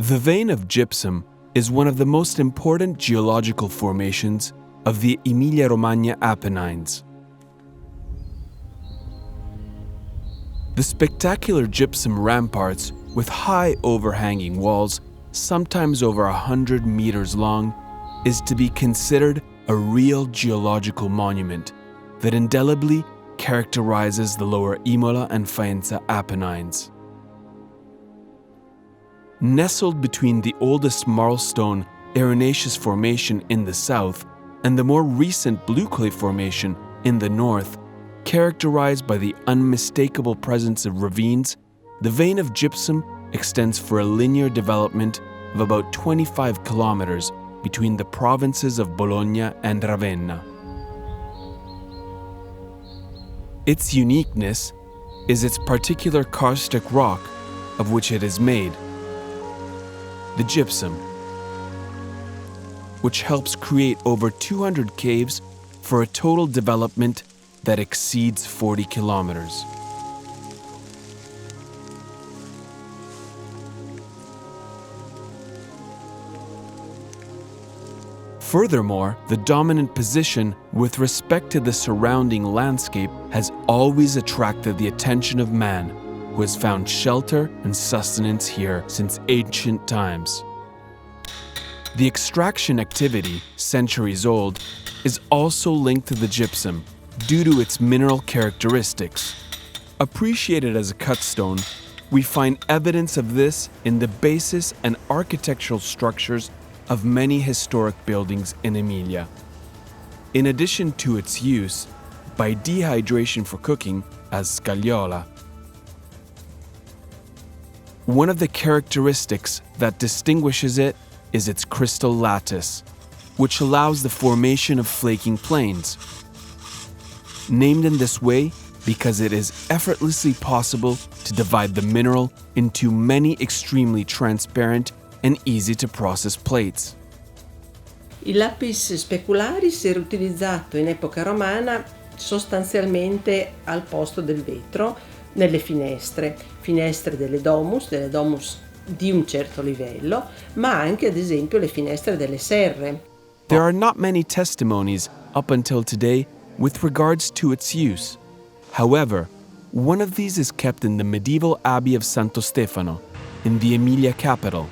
The vein of gypsum is one of the most important geological formations of the Emilia-Romagna Apennines. The spectacular gypsum ramparts with high overhanging walls, sometimes over 100 meters long, is to be considered a real geological monument that indelibly characterizes the lower Imola and Faenza Apennines. Nestled between the oldest marlstone arenaceous formation in the south and the more recent blue clay formation in the north, characterized by the unmistakable presence of ravines, the vein of gypsum extends for a linear development of about 25 kilometers between the provinces of Bologna and Ravenna. Its uniqueness is its particular karstic rock of which it is made, the gypsum, which helps create over 200 caves for a total development that exceeds 40 kilometers. Furthermore, the dominant position with respect to the surrounding landscape has always attracted the attention of man, who has found shelter and sustenance here since ancient times. The extraction activity, centuries old, is also linked to the gypsum due to its mineral characteristics. Appreciated as a cutstone, we find evidence of this in the basis and architectural structures of many historic buildings in Emilia. In addition to its use by dehydration for cooking as scagliola. One of the characteristics that distinguishes it is its crystal lattice, which allows the formation of flaking plains. Named in this way because it is effortlessly possible to divide the mineral into many extremely transparent and easy-to-process plates. Il lapis specularis era utilizzato in epoca romana sostanzialmente al posto del vetro nelle finestre delle domus di un certo livello, ma anche ad esempio le finestre delle serre. There are not many testimonies up until today with regards to its use. However, one of these is kept in the medieval Abbey of Santo Stefano, in the Emilia capital.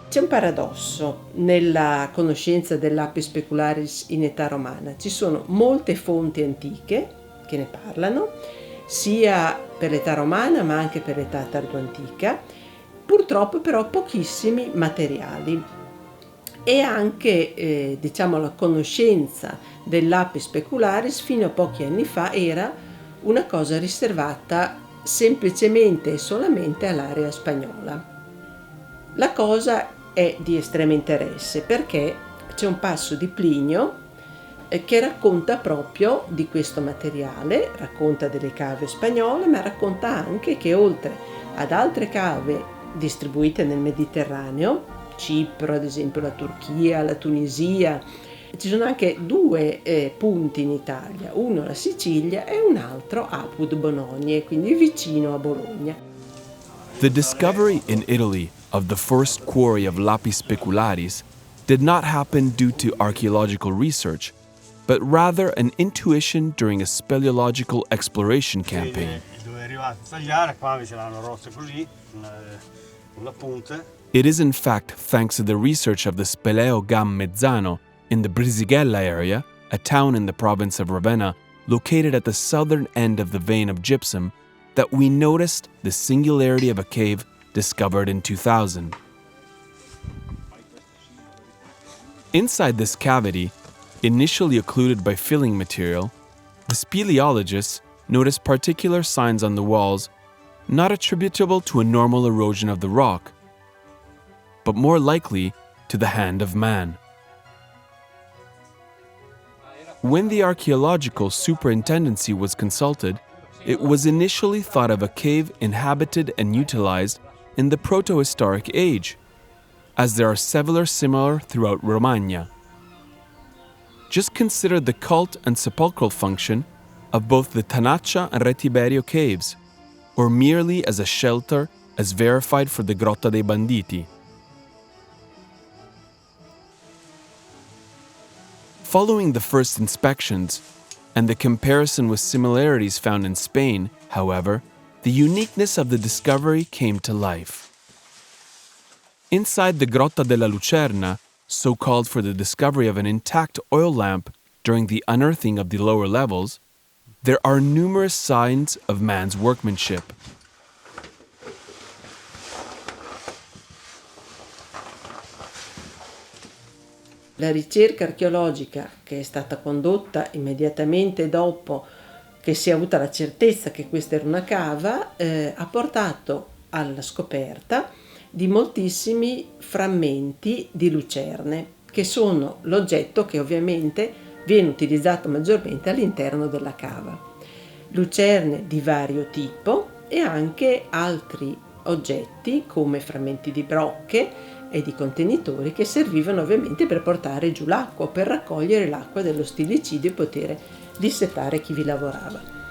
C'è un paradosso nella conoscenza del lapis specularis in età romana. Ci sono molte fonti antiche che ne parlano, sia per l'età romana ma anche per l'età tardoantica, purtroppo però pochissimi materiali. E anche la conoscenza del lapis specularis fino a pochi anni fa era una cosa riservata semplicemente e solamente all'area spagnola. La cosa è di estremo interesse perché c'è un passo di Plinio che racconta proprio di questo materiale, racconta delle cave spagnole, ma racconta anche che oltre ad altre cave distribuite nel Mediterraneo, Cipro ad esempio, la Turchia, la Tunisia, ci sono anche due punti in Italia, uno la Sicilia e un altro Apud Bonogne, quindi vicino a Bologna. The discovery in Italy of the first quarry of Lapis specularis did not happen due to archaeological research, but rather an intuition during a speleological exploration campaign. It is in fact thanks to the research of the Speleo Gam Mezzano in the Brisighella area, a town in the province of Ravenna located at the southern end of the vein of gypsum, that we noticed the singularity of a cave discovered in 2000. Inside this cavity, initially occluded by filling material, the speleologists noticed particular signs on the walls not attributable to a normal erosion of the rock, but more likely to the hand of man. When the archaeological superintendency was consulted, it was initially thought of a cave inhabited and utilized in the protohistoric age, as there are several similar throughout Romagna. Just consider the cult and sepulchral function of both the Tanaccia and Retiberio caves, or merely as a shelter as verified for the Grotta dei Banditi. Following the first inspections and the comparison with similarities found in Spain, however, the uniqueness of the discovery came to life. Inside the Grotta della Lucerna, so called for the discovery of an intact oil lamp during the unearthing of the lower levels, there are numerous signs of man's workmanship. La ricerca archeologica che è stata condotta immediatamente dopo che si è avuta la certezza che questa era una cava ha portato alla scoperta di moltissimi frammenti di lucerne, che sono l'oggetto che ovviamente viene utilizzato maggiormente all'interno della cava. Lucerne di vario tipo e anche altri oggetti come frammenti di brocche e di contenitori che servivano ovviamente per portare giù l'acqua, per raccogliere l'acqua dello stillicidio e poter dissetare chi vi lavorava.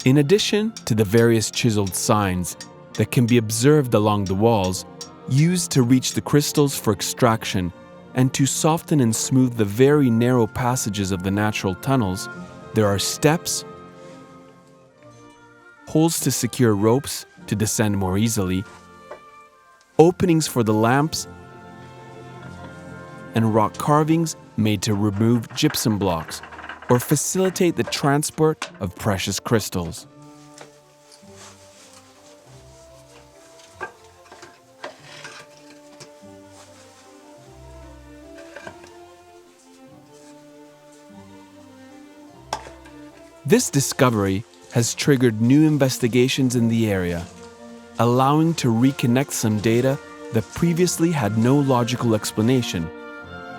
In addition to the various chiseled signs that can be observed along the walls, used to reach the crystals for extraction and to soften and smooth the very narrow passages of the natural tunnels, there are steps, holes to secure ropes to descend more easily, openings for the lamps, and rock carvings made to remove gypsum blocks or facilitate the transport of precious crystals. This discovery has triggered new investigations in the area, allowing to reconnect some data that previously had no logical explanation,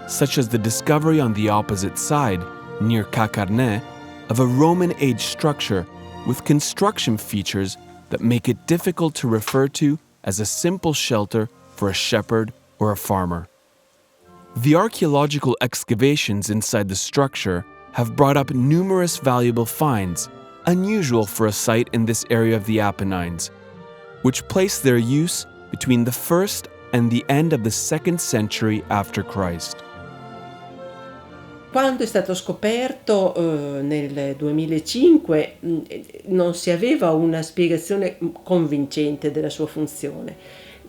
such as the discovery on the opposite side, near Cacarnè, of a Roman age structure with construction features that make it difficult to refer to as a simple shelter for a shepherd or a farmer. The archaeological excavations inside the structure have brought up numerous valuable finds, unusual for a site in this area of the Apennines, which place their use between the 1st and the end of the 2nd century after Christ. Quando è stato scoperto nel 2005 non si aveva una spiegazione convincente della sua funzione.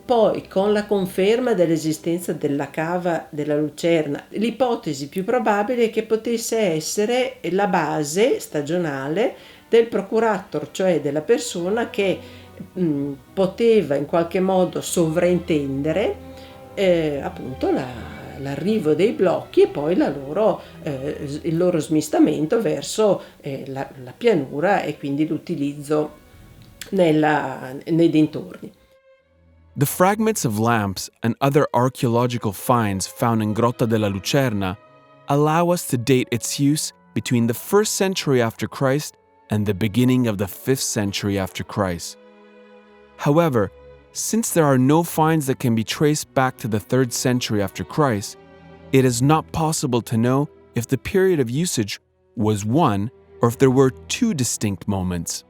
Poi, con la conferma dell'esistenza della cava della Lucerna, l'ipotesi più probabile è che potesse essere la base stagionale del procurator, cioè della persona che poteva in qualche modo sovraintendere appunto l'arrivo dei blocchi e poi il loro smistamento verso la pianura e quindi l'utilizzo nei dintorni. The fragments of lamps and other archaeological finds found in Grotta della Lucerna allow us to date its use between the 1st century after Christ and the beginning of the 5th century after Christ. However, since there are no finds that can be traced back to the 3rd century after Christ, it is not possible to know if the period of usage was one or if there were two distinct moments,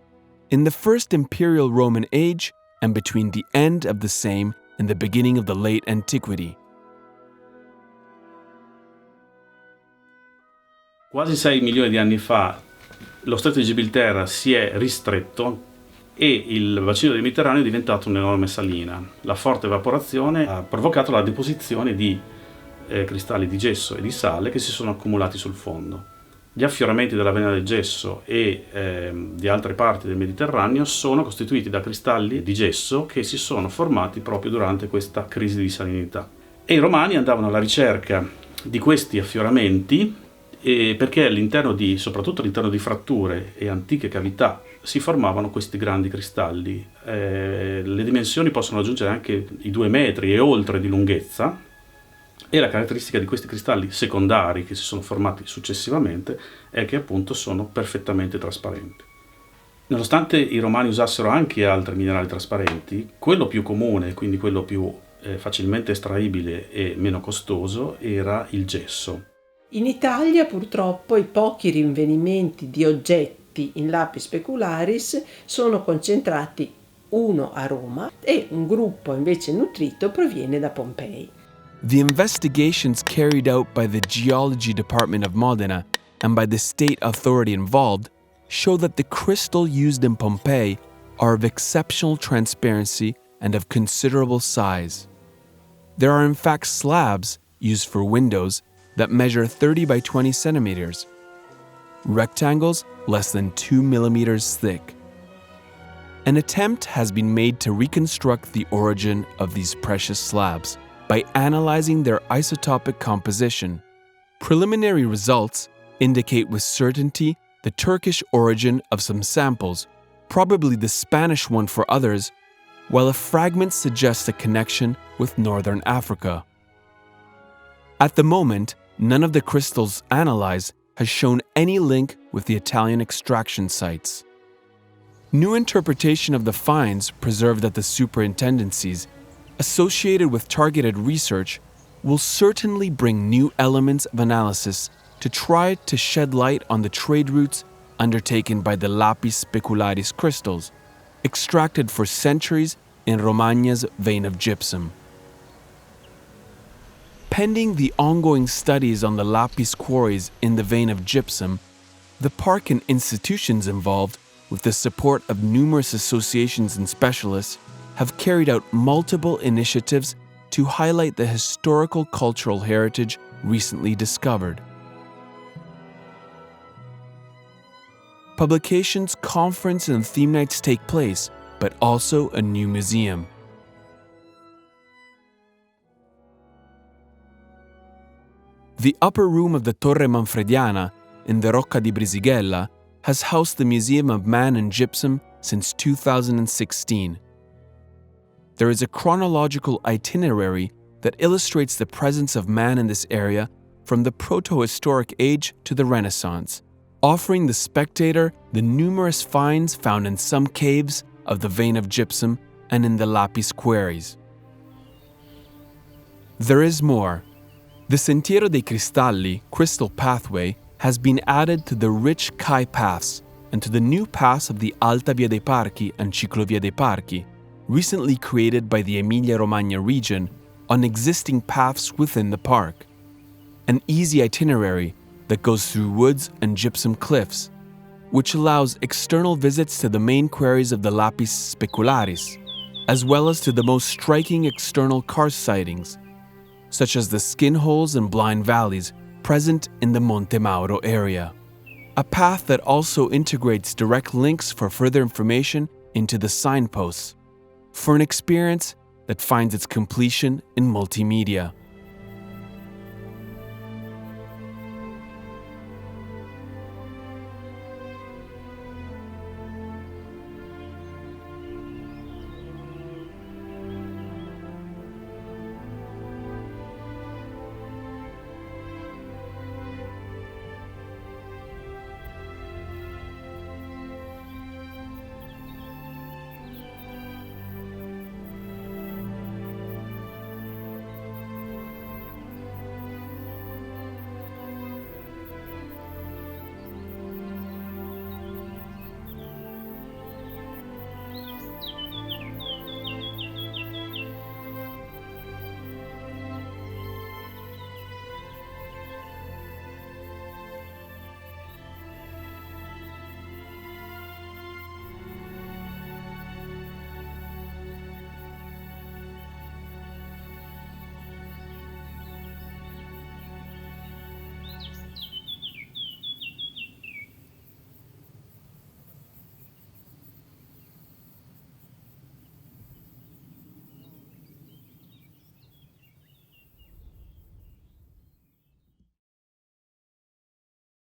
in the first imperial Roman age and between the end of the same and the beginning of the late antiquity. Quasi 6 milioni di anni fa lo stretto di Gibilterra si è ristretto e il bacino del Mediterraneo è diventato un'enorme salina. La forte evaporazione ha provocato la deposizione di cristalli di gesso e di sale che si sono accumulati sul fondo. Gli affioramenti della vena del gesso e di altre parti del Mediterraneo sono costituiti da cristalli di gesso che si sono formati proprio durante questa crisi di salinità. E i romani andavano alla ricerca di questi affioramenti perché soprattutto all'interno di fratture e antiche cavità si formavano questi grandi cristalli. Le dimensioni possono raggiungere anche i 2 metri e oltre di lunghezza. E la caratteristica di questi cristalli secondari che si sono formati successivamente è che appunto sono perfettamente trasparenti. Nonostante i romani usassero anche altri minerali trasparenti, quello più comune, quindi quello più facilmente estraibile e meno costoso, era il gesso. In Italia purtroppo i pochi rinvenimenti di oggetti in lapis specularis sono concentrati uno a Roma e un gruppo invece nutrito proviene da Pompei. The investigations carried out by the Geology Department of Modena and by the state authority involved show that the crystal used in Pompeii are of exceptional transparency and of considerable size. There are in fact slabs used for windows that measure 30 by 20 centimeters, rectangles less than 2 millimeters thick. An attempt has been made to reconstruct the origin of these precious slabs by analyzing their isotopic composition. Preliminary results indicate with certainty the Turkish origin of some samples, probably the Spanish one for others, while a fragment suggests a connection with northern Africa. At the moment, none of the crystals analyzed has shown any link with the Italian extraction sites. New interpretation of the finds preserved at the superintendencies, associated with targeted research, will certainly bring new elements of analysis to try to shed light on the trade routes undertaken by the Lapis specularis crystals, extracted for centuries in Romagna's vein of gypsum. Pending the ongoing studies on the Lapis quarries in the vein of gypsum, the park and institutions involved, with the support of numerous associations and specialists, have carried out multiple initiatives to highlight the historical cultural heritage recently discovered. Publications, conference, and theme nights take place, but also a new museum. The upper room of the Torre Manfrediana in the Rocca di Brisighella has housed the Museum of Man and Gypsum since 2016. There is a chronological itinerary that illustrates the presence of man in this area from the proto-historic age to the Renaissance, offering the spectator the numerous finds found in some caves of the vein of gypsum and in the Lapis quarries. There is more. The Sentiero dei Cristalli crystal pathway has been added to the rich Cai paths and to the new paths of the Alta Via dei Parchi and Ciclovia dei Parchi, recently created by the Emilia-Romagna region on existing paths within the park. An easy itinerary that goes through woods and gypsum cliffs, which allows external visits to the main quarries of the Lapis specularis, as well as to the most striking external karst sightings, such as the skin holes and blind valleys present in the Monte Mauro area. A path that also integrates direct links for further information into the signposts, for an experience that finds its completion in multimedia.